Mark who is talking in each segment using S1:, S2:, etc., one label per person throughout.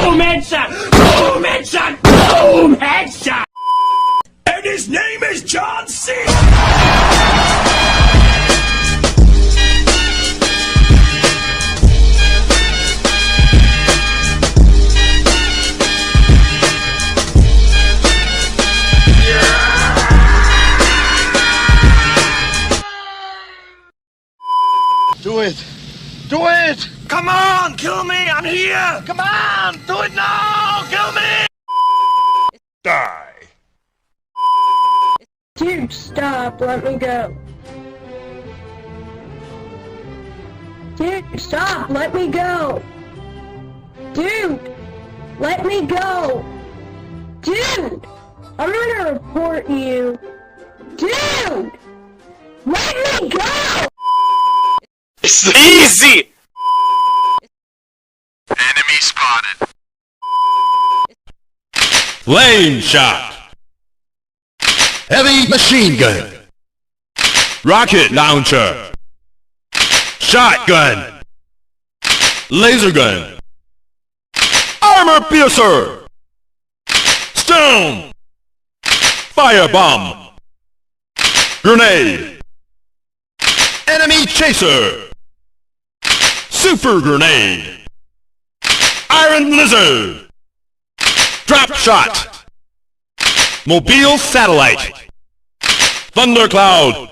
S1: Boom headshot! Boom headshot! Boom headshot! And his name is John C.
S2: Do it! Do it!
S1: Come on, kill me! I'm here!
S2: Come on! Do it now! Kill me!
S1: Die!
S3: Dude, stop. Let me go. Dude, stop. Let me go. Dude, let me go. Dude, I'm gonna report you. Dude, let me go.
S1: Easy!
S2: Enemy spotted.
S4: Lane shot. Heavy machine gun. Rocket launcher. Shotgun. Laser gun. Armor piercer. Stone. Firebomb. Grenade. Enemy chaser. Super grenade. Iron lizard. Drop shot. Mobile satellite. Thundercloud.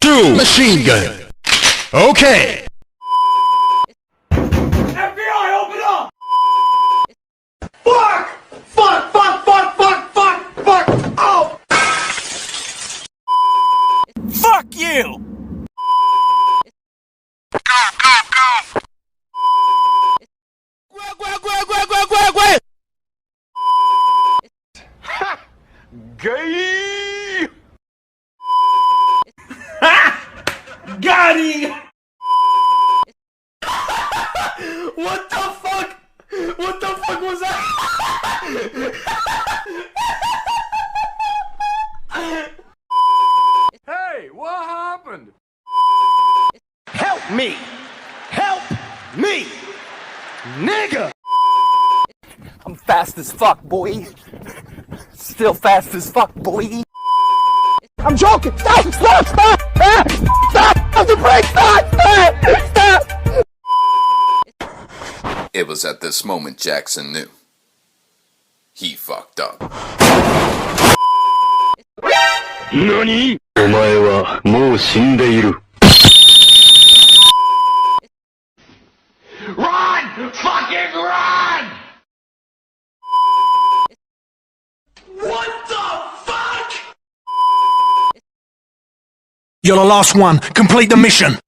S4: 2 machine gun. Okay.
S1: FBI, open up!
S2: Fuck! Fuck! Fuck! Fuck! Fuck! Fuck! Fuck! Oh!
S1: Fuck you!
S2: Go! Go! Go! Ha! Gay!
S1: Got him!
S2: What the fuck? What the fuck was that? Hey, what happened? Help me! Help me! Nigga!
S5: I'm fast as fuck, boy. Still fast as fuck, boy. I'm joking! Stop! Stop! Stop! Stop! Stop! Stop the brake! Stop! Stop! Stop!
S6: It was at this moment Jackson knew. He fucked up.
S7: NANI?! お前はもう死んでいる。
S2: Run! Fucking run! What the fuck?
S8: You're the last one. Complete the mission.